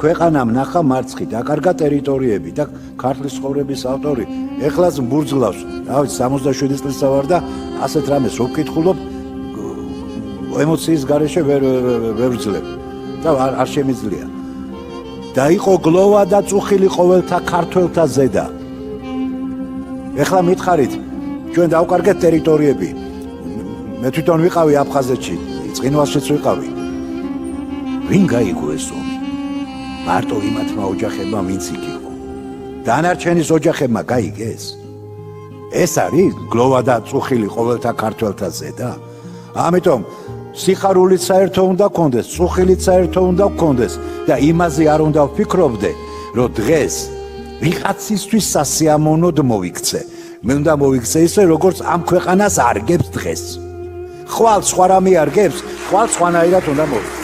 ქვეყანამ ნახა მარცხი, დაკარგა ტერიტორიები და ქართლის ცხოვრების ავტორი ეხლაც მბურძლავს. რა ვიცი 67 წლისა ვარ და ასეთ რამეს რო ვკითხულობ, ემოციის გარეშე ვერ ვძლებ და არ შემიძლია. და იყო გლოვა და წუხილი ყოველთა ქართველთა ზედა. ეხლა მითხარით, ჩვენ დავკარგეთ ტერიტორიები. მე თვითონ ვიყავი აფხაზეთში, ცხინვალშიც ვიყავი. ვინ გაიგო ეს ომი? მარტო იმათმა ოჯახებმა, ვინც იქ იყო. დანარჩენის ოჯახებმა გაიგეს? ეს არის გლოვა და წუხილი ყოველთა ქართველთა ზედა. ამიტომ სიხარულიც საერთო უნდა გქონდეს, წუხილიც საერთო უნდა გქონდეს და იმაზე არ უნდა ვფიქრობდე, რომ დღეს ვიღაცისთვის სასიამოვნოდ მოვიქცე. მე უნდა მოვიქცე ისე, როგორც ამ ქვეყანას არგებს დღეს. ხვალ სხვა რამე არგებს, ხვალ სხვანაირად უნდა მოვიქცე.